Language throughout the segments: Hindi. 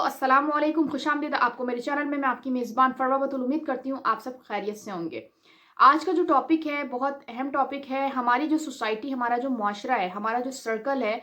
अस्सलाम वालेकुम, खुशामदीद आपको मेरे चैनल में। मैं आपकी मेज़बान फरवा बतूल उम्मीद करती हूँ आप सब खैरियत से होंगे। आज का जो टॉपिक है बहुत अहम टॉपिक है। हमारी जो सोसाइटी, हमारा जो मुआशरा है, हमारा जो सर्कल है।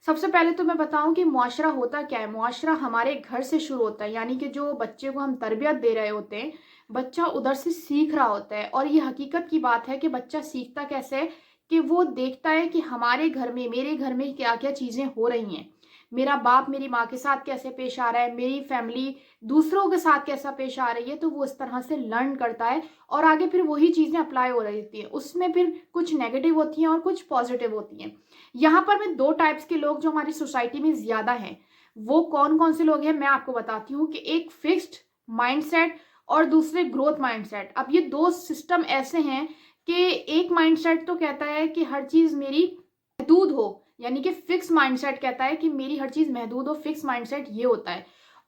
सबसे पहले तो मैं बताऊं कि मुआशरा होता क्या है। मुआशरा हमारे घर से शुरू होता है, यानी कि जो बच्चे को हम तरबियत दे रहे होते हैं, बच्चा उधर से सीख रहा होता है। और ये हकीकत की बात है कि बच्चा सीखता कैसे है कि वो देखता है कि हमारे घर में, मेरे घर में क्या क्या चीज़ें हो रही हैं। मेरा बाप मेरी माँ के साथ कैसे पेश आ रहा है, मेरी फैमिली दूसरों के साथ कैसा पेश आ रही है, तो वो इस तरह से लर्न करता है और आगे फिर वही चीज़ें अप्लाई हो रही होती हैं। उसमें फिर कुछ नेगेटिव होती हैं और कुछ पॉजिटिव होती हैं। यहाँ पर मैं दो टाइप्स के लोग जो हमारी सोसाइटी में ज़्यादा हैं, वो कौन कौन से लोग हैं मैं आपको बताती हूँ कि एक फिक्स्ड माइंडसेट और दूसरे ग्रोथ माइंडसेट। अब ये दो सिस्टम ऐसे हैं कि एक माइंडसेट तो कहता है कि हर चीज़ मेरी महदूद हो, यानी कि फिक्स माइंडसेट कहता है कि मेरी हर चीज महदूद हो। फिक्स माइंडसेट ये होता है।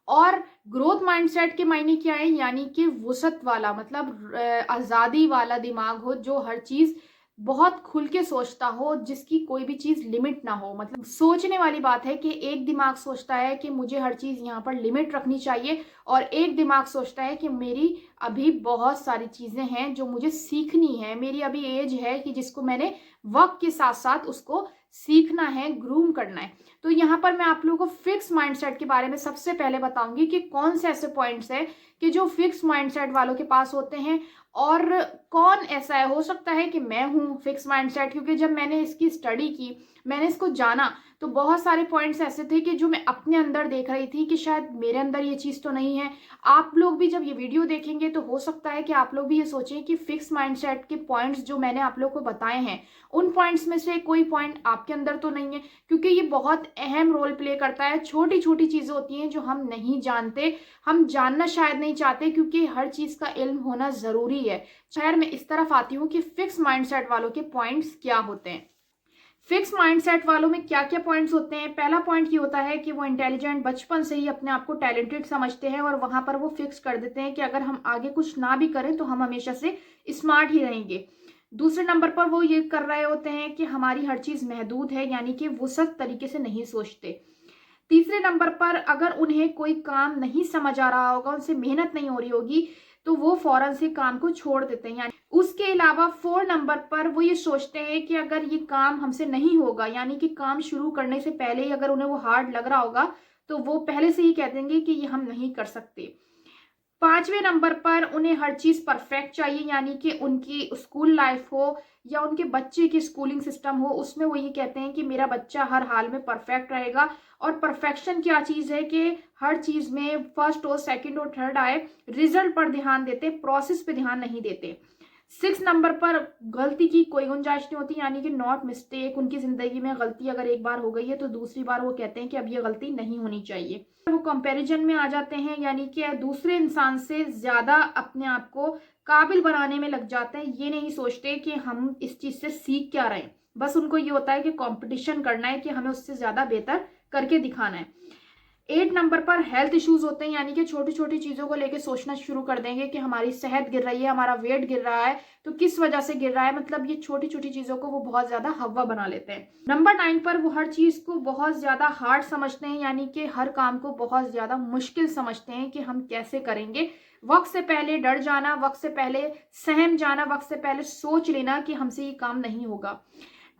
और ग्रोथ माइंडसेट के मायने क्या है, यानी कि वुसत वाला, मतलब आज़ादी वाला दिमाग हो, जो हर चीज बहुत खुल के सोचता हो, जिसकी कोई भी चीज लिमिट ना हो। मतलब सोचने वाली बात है कि एक दिमाग सोचता है कि मुझे हर चीज यहाँ पर लिमिट रखनी चाहिए, और एक दिमाग सोचता है कि मेरी अभी बहुत सारी चीजें हैं जो मुझे सीखनी है, मेरी अभी एज है कि जिसको मैंने वक्त के साथ साथ उसको सीखना है, ग्रूम करना है। तो यहाँ पर मैं आप लोगों को फिक्स माइंडसेट के बारे में सबसे पहले बताऊंगी कि कौन से ऐसे पॉइंट्स हैं कि जो फिक्स माइंडसेट वालों के पास होते हैं, और कौन ऐसा है। हो सकता है कि मैं हूँ फिक्स माइंडसेट, क्योंकि जब मैंने इसकी स्टडी की, मैंने इसको जाना, तो बहुत सारे पॉइंट्स ऐसे थे कि जो मैं अपने अंदर देख रही थी कि शायद मेरे अंदर ये चीज़ तो नहीं है। आप लोग भी जब ये वीडियो देखेंगे तो हो सकता है कि आप लोग भी ये सोचें कि फिक्स माइंडसेट के पॉइंट्स जो मैंने आप लोग को बताए हैं, उन पॉइंट्स में से कोई पॉइंट आपके अंदर तो नहीं है, क्योंकि ये बहुत अहम रोल प्ले करता है। छोटी छोटी चीज़ें होती हैं जो हम नहीं जानते, हम जानना शायद नहीं चाहते, क्योंकि हर चीज़ का इल्म होना ज़रूरी है। खैर, मैं इस तरफ आती हूँ कि फिक्स माइंडसेट वालों के पॉइंट्स क्या होते हैं। फिक्स माइंडसेट वालों में क्या क्या पॉइंट्स होते हैं। पहला पॉइंट ये होता है कि वो इंटेलिजेंट, बचपन से ही अपने आप को टैलेंटेड समझते हैं, और वहां पर वो फिक्स कर देते हैं कि अगर हम आगे कुछ ना भी करें तो हम हमेशा से स्मार्ट ही रहेंगे। दूसरे नंबर पर वो ये कर रहे होते हैं कि हमारी हर चीज महदूद है, यानी कि वो सख्त तरीके से नहीं सोचते। तीसरे नंबर पर अगर उन्हें कोई काम नहीं समझ आ रहा होगा, उनसे मेहनत नहीं हो रही होगी, तो वो फौरन से काम को छोड़ देते हैं। यानी उसके अलावा 4 नंबर पर वो ये सोचते हैं कि अगर ये काम हमसे नहीं होगा, यानी कि काम शुरू करने से पहले ही अगर उन्हें वो हार्ड लग रहा होगा, तो वो पहले से ही कह देंगे कि ये हम नहीं कर सकते। 5वें नंबर पर उन्हें हर चीज परफेक्ट चाहिए, यानी कि उनकी स्कूल लाइफ हो या उनके बच्चे की स्कूलिंग सिस्टम हो, उसमें वो ये कहते हैं कि मेरा बच्चा हर हाल में परफेक्ट रहेगा। और परफेक्शन क्या चीज है कि हर चीज में फर्स्ट और सेकंड और थर्ड आए। रिजल्ट पर ध्यान देते, प्रोसेस पे ध्यान नहीं देते। 6 नंबर पर गलती की कोई गुंजाइश नहीं होती, यानी कि नॉट मिस्टेक। उनकी जिंदगी में गलती अगर एक बार हो गई है तो दूसरी बार वो कहते हैं कि अब ये गलती नहीं होनी चाहिए। वो कंपैरिजन में आ जाते हैं, यानी कि दूसरे इंसान से ज्यादा अपने आप को काबिल बनाने में लग जाते हैं। ये नहीं सोचते कि हम इस चीज से सीख क्या रहे हैं, बस उनको ये होता है कि कंपटीशन करना है, कि हमें उससे ज्यादा बेहतर करके दिखाना है। 8 नंबर पर हेल्थ इश्यूज होते हैं, यानी कि छोटी छोटी चीजों को लेके सोचना शुरू कर देंगे कि हमारी सेहत गिर रही है, हमारा वेट गिर रहा है, तो किस वजह से गिर रहा है। मतलब ये छोटी छोटी चीजों को वो बहुत ज्यादा हवा बना लेते हैं। नंबर 9 पर वो हर चीज को बहुत ज्यादा हार्ड समझते हैं, यानी कि हर काम को बहुत ज्यादा मुश्किल समझते हैं कि हम कैसे करेंगे। वक्त से पहले डर जाना, वक्त से पहले सहम जाना, वक्त से पहले सोच लेना कि हमसे ये काम नहीं होगा।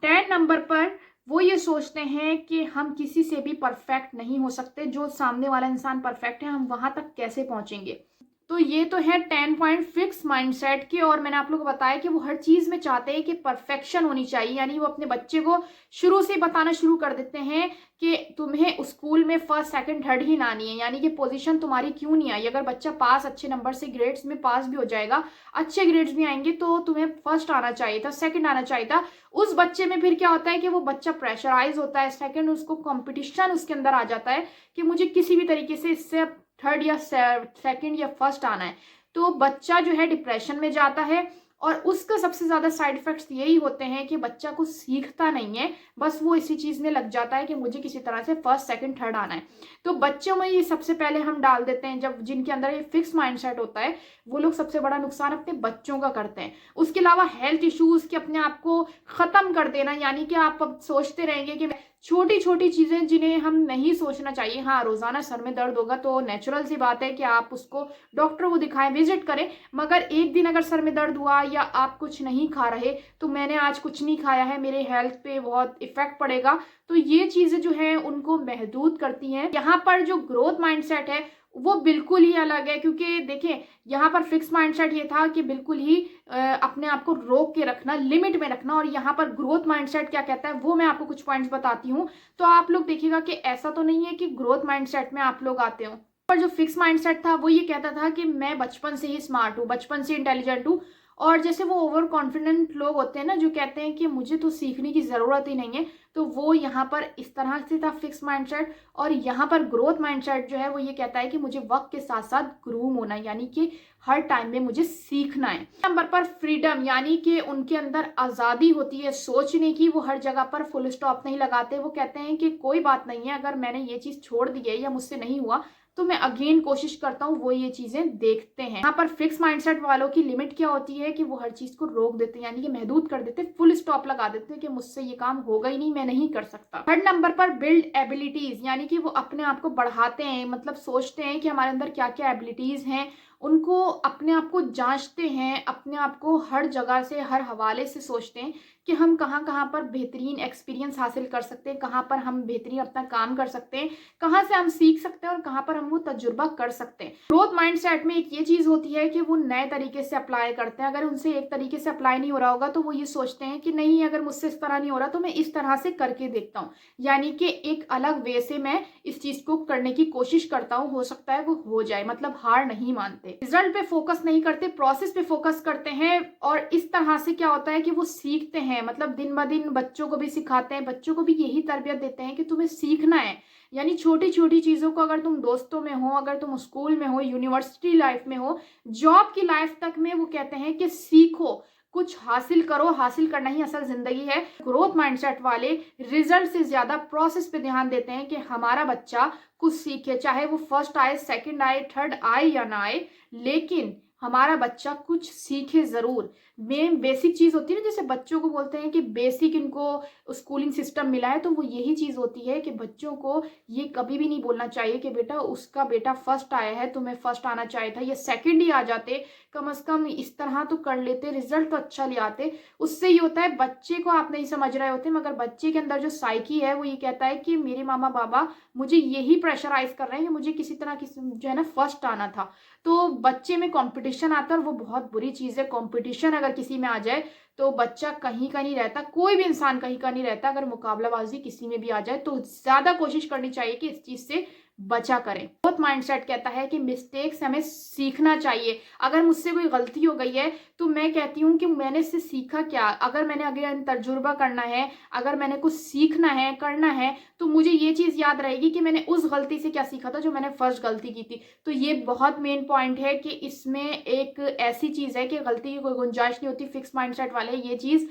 10 नंबर पर वो ये सोचते हैं कि हम किसी से भी परफेक्ट नहीं हो सकते, जो सामने वाला इंसान परफेक्ट है हम वहां तक कैसे पहुंचेंगे। तो ये तो है 10 पॉइंट फिक्स माइंडसेट के। और मैंने आप लोगों को बताया कि वो हर चीज में चाहते हैं कि परफेक्शन होनी चाहिए, यानी वो अपने बच्चे को शुरू से बताना शुरू कर देते हैं कि तुम्हें स्कूल में फर्स्ट सेकंड थर्ड ही ना आनी है, यानी कि पोजीशन तुम्हारी क्यों नहीं आई। अगर बच्चा पास अच्छे नंबर से ग्रेड्स में पास भी हो जाएगा, अच्छे ग्रेड्स भी आएंगे, तो तुम्हें फर्स्ट आना चाहिए था, सेकंड आना चाहिए था। उस बच्चे में फिर क्या होता है कि वो बच्चा प्रेशराइज होता है, सेकंड उसको कंपटीशन उसके अंदर आ जाता है कि मुझे किसी भी तरीके से इससे थर्ड या सेकंड या फर्स्ट आना है। तो बच्चा जो है डिप्रेशन में जाता है, और उसका सबसे ज्यादा साइड इफेक्ट्स यही होते हैं कि बच्चा कुछ सीखता नहीं है, बस वो इसी चीज में लग जाता है कि मुझे किसी तरह से फर्स्ट सेकंड थर्ड आना है। तो बच्चों में ये सबसे पहले हम डाल देते हैं, जब जिनके अंदर ये फिक्स माइंडसेट होता है, वो लोग सबसे बड़ा नुकसान अपने बच्चों का करते हैं। उसके अलावा हेल्थ इश्यूज के अपने आप को खत्म कर देना, यानी कि आप अब सोचते रहेंगे कि छोटी छोटी चीज़ें जिन्हें हम नहीं सोचना चाहिए। हाँ, रोज़ाना सर में दर्द होगा तो नेचुरल सी बात है कि आप उसको डॉक्टर को दिखाएं, विजिट करें। मगर एक दिन अगर सर में दर्द हुआ या आप कुछ नहीं खा रहे, तो मैंने आज कुछ नहीं खाया है, मेरे हेल्थ पे बहुत इफेक्ट पड़ेगा, तो ये चीज़ें जो हैं उनको महदूद करती हैं। यहाँ पर जो ग्रोथ माइंडसेट है वो बिल्कुल ही अलग है, क्योंकि देखिए यहाँ पर फिक्स माइंडसेट ये था कि बिल्कुल ही अपने आप को रोक के रखना, लिमिट में रखना। और यहाँ पर ग्रोथ माइंडसेट क्या कहता है वो मैं आपको कुछ पॉइंट्स बताती हूँ। तो आप लोग देखिएगा कि ऐसा तो नहीं है कि ग्रोथ माइंडसेट में आप लोग आते हो। पर जो फिक्स माइंडसेट था वो ये कहता था कि मैं बचपन से ही स्मार्ट हूँ, बचपन से इंटेलिजेंट हूँ। और जैसे वो ओवर कॉन्फिडेंट लोग होते हैं ना, जो कहते हैं कि मुझे तो सीखने की ज़रूरत ही नहीं है, तो वो यहाँ पर इस तरह से था फिक्स माइंडसेट। और यहाँ पर ग्रोथ माइंडसेट जो है वो ये कहता है कि मुझे वक्त के साथ साथ ग्रूम होना है, यानी कि हर टाइम में मुझे सीखना है। नंबर पर फ्रीडम, यानी कि उनके अंदर आज़ादी होती है सोचने की। वो हर जगह पर फुल स्टॉप नहीं लगाते। वो कहते हैं कि कोई बात नहीं है, अगर मैंने ये चीज़ छोड़ दी है या मुझसे नहीं हुआ तो मैं अगेन कोशिश करता हूँ। वो ये चीजें देखते हैं। यहाँ पर फिक्स माइंडसेट वालों की लिमिट क्या होती है कि वो हर चीज को रोक देते हैं, यानी कि महदूद कर देते हैं, फुल स्टॉप लगा देते हैं कि मुझसे ये काम होगा ही नहीं, मैं नहीं कर सकता। थर्ड नंबर पर बिल्ड एबिलिटीज, यानी कि वो अपने आप को बढ़ाते हैं, मतलब सोचते हैं कि हमारे अंदर क्या क्या एबिलिटीज हैं, उनको अपने आप को जांचते हैं, अपने आप को हर जगह से हर हवाले से सोचते हैं कि हम कहाँ कहाँ पर बेहतरीन एक्सपीरियंस हासिल कर सकते हैं, कहाँ पर हम बेहतरीन अपना काम कर सकते हैं, कहाँ से हम सीख सकते हैं और कहाँ पर हम वो तजुर्बा कर सकते हैं। ग्रोथ माइंडसेट में एक ये चीज होती है कि वो नए तरीके से अप्लाई करते हैं। अगर उनसे एक तरीके से अप्लाई नहीं हो रहा होगा तो वो ये सोचते हैं कि नहीं, अगर मुझसे इस तरह नहीं हो रहा तो मैं इस तरह से करके देखता हूँ, यानी कि एक अलग वे से मैं इस चीज को करने की कोशिश करता हूँ, हो सकता है वो हो जाए। मतलब हार नहीं मानते, रिजल्ट पे फोकस नहीं करते, प्रोसेस पे फोकस करते हैं। और इस तरह से क्या होता है कि वो सीखते हैं, मतलब दिन ब दिन बच्चों को भी सिखाते हैं, बच्चों को भी यही तरबियत देते हैं कि तुम्हें सीखना है। यानी छोटी छोटी चीजों को, अगर तुम दोस्तों में हो, अगर तुम स्कूल में हो, यूनिवर्सिटी लाइफ में हो, जॉब की लाइफ तक में, वो कहते हैं कि सीखो, कुछ हासिल करो, हासिल करना ही असल जिंदगी है। ग्रोथ माइंडसेट वाले रिजल्ट से ज्यादा प्रोसेस पे ध्यान देते हैं कि हमारा बच्चा कुछ सीखे, चाहे वो फर्स्ट आए, सेकंड आए, थर्ड आए या ना आए, लेकिन हमारा बच्चा कुछ सीखे जरूर। मेन बेसिक चीज होती है ना, जैसे बच्चों को बोलते हैं कि बेसिक इनको स्कूलिंग सिस्टम मिला है, तो वो यही चीज होती है कि बच्चों को ये कभी भी नहीं बोलना चाहिए कि बेटा उसका बेटा फर्स्ट आया है, तुम्हें फर्स्ट आना चाहिए था, ये सेकंड ही आ जाते, कम से कम इस तरह तो कर लेते, रिजल्ट तो अच्छा ले आते। उससे ये होता है बच्चे को आप नहीं समझ रहे होते, मगर बच्चे के अंदर जो साइकी है वो ये कहता है कि मेरे मामा बाबा मुझे यही प्रेशराइज कर रहे हैं कि मुझे किसी तरह किसी जो है ना फर्स्ट आना था। तो बच्चे में कंपटीशन आता है और वो बहुत बुरी चीज है। कंपटीशन अगर किसी में आ जाए तो बच्चा कहीं का नहीं रहता, कोई भी इंसान कहीं का नहीं रहता। अगर मुकाबलाबाजी किसी में भी आ जाए तो ज्यादा कोशिश करनी चाहिए कि इस चीज से बचा करें। ग्रोथ माइंडसेट कहता है कि मिस्टेक्स हमें सीखना चाहिए। अगर मुझसे कोई गलती हो गई है तो मैं कहती हूँ कि मैंने इससे सीखा क्या। अगर मैंने अगर तजुर्बा करना है, अगर मैंने कुछ सीखना है, करना है, तो मुझे ये चीज याद रहेगी कि मैंने उस गलती से क्या सीखा था जो मैंने फर्स्ट गलती की थी। तो ये बहुत मेन पॉइंट है कि इसमें एक ऐसी चीज है कि गलती की कोई गुंजाइश नहीं होती। फिक्स माइंडसेट वाले ये चीज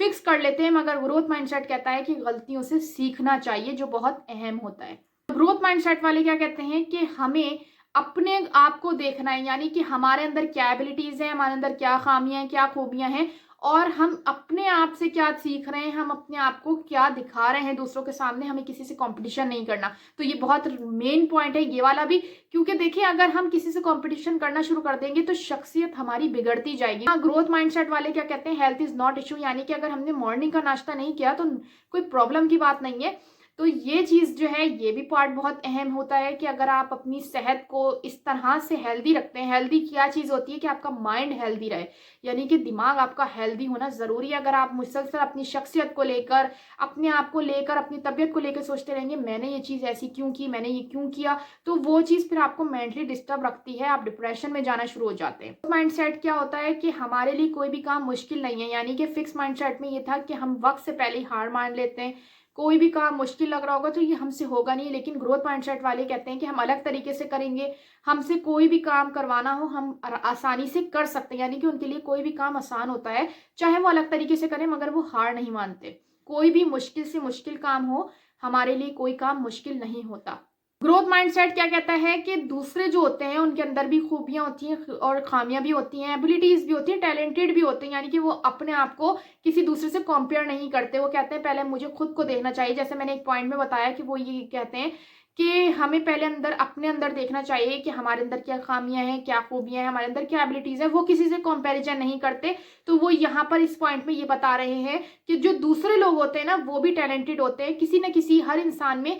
फिक्स कर लेते हैं, मगर ग्रोथ माइंडसेट कहता है कि गलतियों से सीखना चाहिए, जो बहुत अहम होता है। ग्रोथ माइंडसेट वाले क्या कहते हैं कि हमें अपने आप को देखना है, यानी कि हमारे अंदर क्या एबिलिटीज है, हमारे अंदर क्या खामियां हैं, क्या खूबियां हैं, और हम अपने आप से क्या सीख रहे हैं, हम अपने आप को क्या दिखा रहे हैं दूसरों के सामने। हमें किसी से कंपटीशन नहीं करना। तो ये बहुत मेन पॉइंट है ये वाला भी, क्योंकि देखिए अगर हम किसी से कंपटीशन करना शुरू कर देंगे तो शख्सियत हमारी बिगड़ती जाएगी। हाँ, ग्रोथ माइंडसेट वाले क्या कहते हैं, हेल्थ इज नॉट इशू, यानी कि अगर हमने मॉर्निंग का नाश्ता नहीं किया तो कोई प्रॉब्लम की बात नहीं है। तो ये चीज जो है, ये भी पार्ट बहुत अहम होता है कि अगर आप अपनी सेहत को इस तरह से हेल्दी रखते हैं। हेल्दी क्या चीज होती है कि आपका माइंड हेल्दी रहे, यानी कि दिमाग आपका हेल्दी होना जरूरी है। अगर आप मुसलसल अपनी शख्सियत को लेकर, अपने आप को लेकर, अपनी तबीयत को लेकर सोचते रहेंगे मैंने ये चीज ऐसी क्यों की, मैंने ये क्यों किया, तो वो चीज फिर आपको मेंटली डिस्टर्ब रखती है, आप डिप्रेशन में जाना शुरू हो जाते हैं। माइंडसेट क्या होता है कि हमारे लिए कोई भी काम मुश्किल नहीं है, यानी कि फिक्स माइंडसेट में ये था कि हम वक्त से पहले ही हार मान लेते हैं। कोई भी काम मुश्किल लग रहा होगा तो ये हमसे होगा नहीं, लेकिन ग्रोथ माइंडसेट वाले कहते हैं कि हम अलग तरीके से करेंगे, हमसे कोई भी काम करवाना हो हम आसानी से कर सकते हैं। यानी कि उनके लिए कोई भी काम आसान होता है, चाहे वो अलग तरीके से करें, मगर वो हार नहीं मानते। कोई भी मुश्किल से मुश्किल काम हो, हमारे लिए कोई काम मुश्किल नहीं होता। ग्रोथ माइंडसेट क्या कहता है कि दूसरे जो होते हैं उनके अंदर भी खूबियां होती हैं और खामियां भी होती हैं, एबिलिटीज भी होती हैं, टैलेंटेड भी होते हैं, यानी कि वो अपने आप को किसी दूसरे से कंपेयर नहीं करते। वो कहते हैं पहले मुझे खुद को देखना चाहिए, जैसे मैंने एक पॉइंट में बताया कि वो ये कहते हैं कि हमें पहले अंदर अपने अंदर देखना चाहिए कि हमारे अंदर क्या खामियां हैं, क्या खूबियां हैं, हमारे अंदर क्या एबिलिटीज है। वो किसी से कंपैरिजन नहीं करते। तो वो यहाँ पर इस पॉइंट में ये बता रहे हैं कि जो दूसरे लोग होते हैं ना वो भी टैलेंटेड होते हैं, किसी न किसी हर इंसान में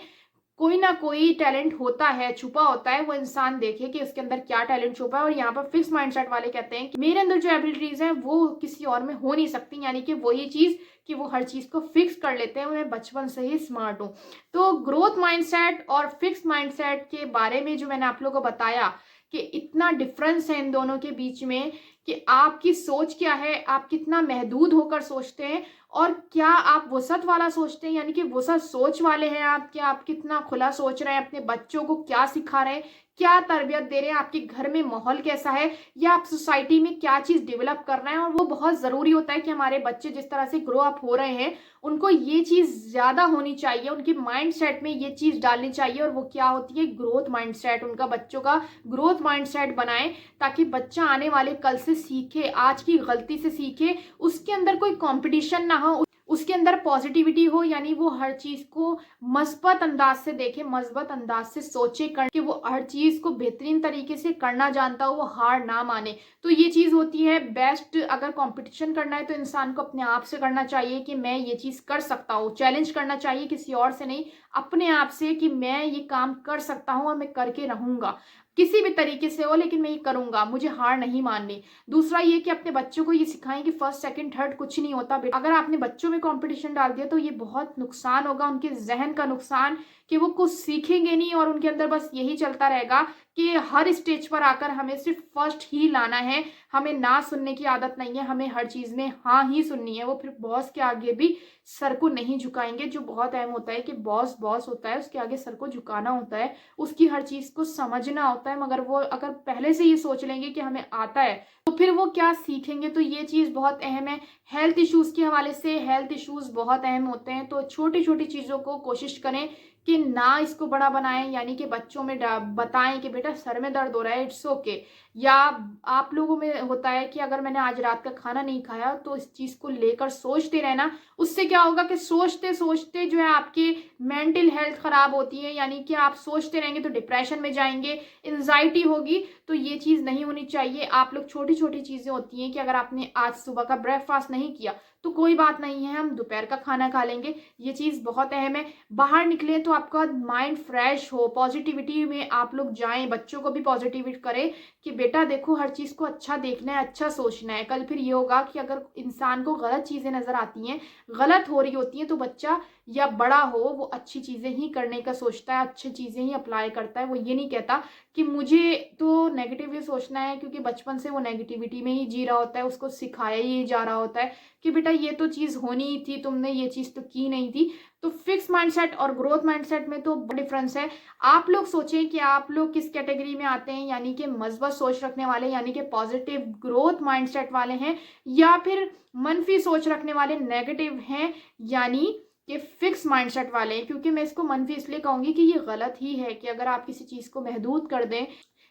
कोई ना कोई टैलेंट होता है, छुपा होता है। वो इंसान देखे कि उसके अंदर क्या टैलेंट छुपा है। और यहाँ पर फिक्स माइंडसेट वाले कहते हैं कि मेरे अंदर जो एबिलिटीज हैं वो किसी और में हो नहीं सकती, यानी कि वही चीज कि वो हर चीज को फिक्स कर लेते हैं, मैं बचपन से ही स्मार्ट हूँ। तो ग्रोथ माइंडसेट और फिक्स माइंडसेट के बारे में जो मैंने आप लोगों को बताया कि इतना डिफरेंस है इन दोनों के बीच में, कि आपकी सोच क्या है, आप कितना महदूद होकर सोचते हैं, और क्या आप वसत वाला सोचते हैं, यानी कि वसत सोच वाले हैं आप, क्या आप कितना खुला सोच रहे हैं, अपने बच्चों को क्या सिखा रहे हैं, क्या तरबियत दे रहे हैं, आपके घर में माहौल कैसा है, या आप सोसाइटी में क्या चीज डेवलप कर रहे हैं। और वो बहुत जरूरी होता है कि हमारे बच्चे जिस तरह से ग्रो अप हो रहे हैं उनको ये चीज ज्यादा होनी चाहिए, उनके माइंड सेट में ये चीज डालनी चाहिए। और वो क्या होती है, ग्रोथ माइंड सेट, उनका बच्चों का ग्रोथ माइंड सेट बनाए, ताकि बच्चा आने वाले कल से सीखे, आज की गलती से सीखे, उसके अंदर कोई कंपटीशन ना हो, उसके अंदर पॉजिटिविटी हो, यानी वो हर चीज को मस्बत अंदाज से देखे, मस्बत अंदाज से सोचे, कि वो हर चीज को बेहतरीन तरीके से करना जानता हो, वो हार ना माने। तो ये चीज होती है बेस्ट। अगर कंपटीशन करना है तो इंसान को अपने आप से करना चाहिए कि मैं ये चीज कर सकता हूँ, चैलेंज करना चाहिए किसी और से नहीं, अपने आप से, कि मैं ये काम कर सकता हूँ और मैं करके रहूंगा, किसी भी तरीके से हो, लेकिन मैं ये करूंगा, मुझे हार नहीं माननी। दूसरा ये कि अपने बच्चों को ये सिखाएं कि फर्स्ट सेकंड थर्ड कुछ नहीं होता। अगर आपने बच्चों में कंपटीशन डाल दिया तो ये बहुत नुकसान होगा, उनके जहन का नुकसान, कि वो कुछ सीखेंगे नहीं और उनके अंदर बस यही चलता रहेगा कि हर स्टेज पर आकर हमें सिर्फ फर्स्ट ही लाना है, हमें ना सुनने की आदत नहीं है, हमें हर चीज में हाँ ही सुननी है। वो फिर बॉस के आगे भी सर को नहीं झुकाएंगे, जो बहुत अहम होता है कि बॉस बॉस होता है, उसके आगे सर को झुकाना होता है, उसकी हर चीज को समझना होता है। मगर वो अगर पहले से ये सोच लेंगे कि हमें आता है तो फिर वो क्या सीखेंगे। तो ये चीज बहुत अहम है। हेल्थ इश्यूज के हवाले से, हेल्थ इश्यूज बहुत अहम होते हैं, तो छोटी छोटी चीजों को कोशिश करें कि ना इसको बड़ा बनाएं, यानी कि बच्चों में बताएं कि बेटा सर में दर्द हो रहा है, इट्स ओके। या आप लोगों में होता है कि अगर मैंने आज रात का खाना नहीं खाया, तो इस चीज को लेकर सोचते रहना। उससे क्या होगा कि सोचते सोचते जो है आपकी मेंटल हेल्थ खराब होती है, यानी कि आप सोचते रहेंगे तो डिप्रेशन में जाएंगे, एंजाइटी होगी। तो ये चीज नहीं होनी चाहिए। आप लोग, छोटी छोटी चीजें होती हैं कि अगर आपने आज सुबह का ब्रेकफास्ट नहीं किया तो कोई बात नहीं है, हम दोपहर का खाना खा लेंगे। ये चीज बहुत अहम है। बाहर निकले तो आपका माइंड फ्रेश हो, पॉजिटिविटी में आप लोग जाएं, बच्चों को भी पॉजिटिविटी करें कि बेटा देखो हर चीज को अच्छा देखना है, अच्छा सोचना है। कल फिर ये होगा कि अगर इंसान को गलत चीजें नजर आती हैं, गलत हो रही होती हैं, तो बच्चा या बड़ा हो वो अच्छी चीजें ही करने का सोचता है, अच्छी चीजें ही अप्लाई करता है। वो ये नहीं कहता कि मुझे तो नेगेटिव ही सोचना है, क्योंकि बचपन से वो नेगेटिविटी में ही जी रहा होता है, उसको सिखाया ही जा रहा होता है कि बेटा ये तो चीज होनी ही थी, तुमने ये चीज तो की नहीं थी। तो फिक्स माइंडसेट और ग्रोथ माइंडसेट में तो डिफरेंस है। आप लोग सोचें कि आप लोग किस कैटेगरी में आते हैं, यानी कि मस्बत सोच रखने वाले, यानी कि पॉजिटिव ग्रोथ माइंडसेट वाले हैं, या फिर मनफी सोच रखने वाले, नेगेटिव हैं, यानी कि फिक्स माइंडसेट वाले हैं। क्योंकि मैं इसको मनफी इसलिए कहूंगी कि ये गलत ही है कि अगर आप किसी चीज को महदूद कर दें,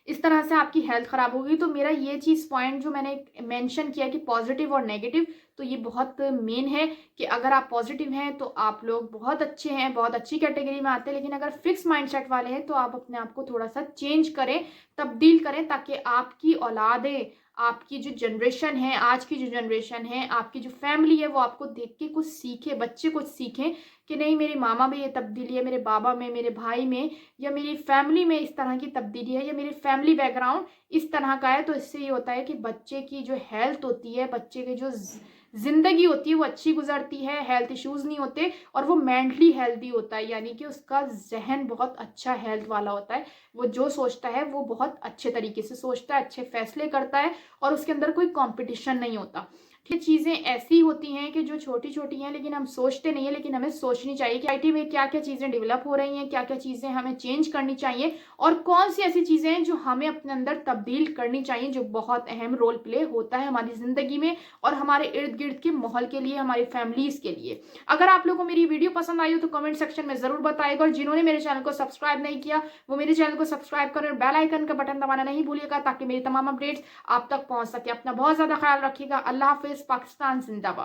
इस तरह से आपकी हेल्थ खराब होगी। तो मेरा ये चीज पॉइंट जो मैंने मेंशन किया कि पॉजिटिव और नेगेटिव, तो ये बहुत मेन है कि अगर आप पॉजिटिव हैं तो आप लोग बहुत अच्छे हैं, बहुत अच्छी कैटेगरी में आते हैं। लेकिन अगर फिक्स माइंडसेट वाले हैं तो आप अपने आप को थोड़ा सा चेंज करें, तब्दील करें, ताकि आपकी औलादें, आपकी जो जनरेशन है, आज की जो जनरेशन है, आपकी जो फैमिली है, वो आपको देख के कुछ सीखे, बच्चे कुछ सीखें कि नहीं मेरी मामा में ये तब्दीली है, मेरे बाबा में, मेरे भाई में, या मेरी फैमिली में इस तरह की तब्दीली है, या मेरी फैमिली बैकग्राउंड इस तरह का है। तो इससे ये होता है कि बच्चे की जो हेल्थ होती है, बच्चे की जो जिंदगी होती है वो अच्छी गुजरती है, हेल्थ इश्यूज नहीं होते, और वो मेंटली हेल्दी होता है, यानी कि उसका जहन बहुत अच्छा हेल्थ वाला होता है। वो जो सोचता है वो बहुत अच्छे तरीके से सोचता है, अच्छे फैसले करता है, और उसके अंदर कोई कंपटीशन नहीं होता। ये चीज़ें ऐसी होती हैं कि जो छोटी-छोटी हैं लेकिन हम सोचते नहीं हैं, लेकिन हमें सोचनी चाहिए कि सोसाइटी में क्या-क्या चीज़ें डेवलप हो रही हैं, क्या-क्या चीज़ें हमें चेंज करनी चाहिए और कौन-सी ऐसी चीज़ें हैं जो हमें अपने अंदर तब्दील करनी चाहिए, जो बहुत अहम रोल प्ले होता है हमारी ज़िंदगी में और हमारे इर्द-गिर्द के माहौल के लिए, हमारी फैमिलीज़ के लिए। अगर आप लोगों को मेरी वीडियो पसंद आई हो तो कमेंट सेक्शन में ज़रूर बताइएगा और जिन्होंने मेरे चैनल को सब्सक्राइब नहीं किया, वो मेरे चैनल को सब्सक्राइब करें और बेल आइकन का बटन दबाना नहीं भूलिएगा ताकि मेरी तमाम अपडेट्स आप तक पहुँच सके। अपना बहुत ज़्यादा ख्याल रखिएगा। अल्लाह हाफ़िज़। पाकिस्तान ज़िंदाबाद।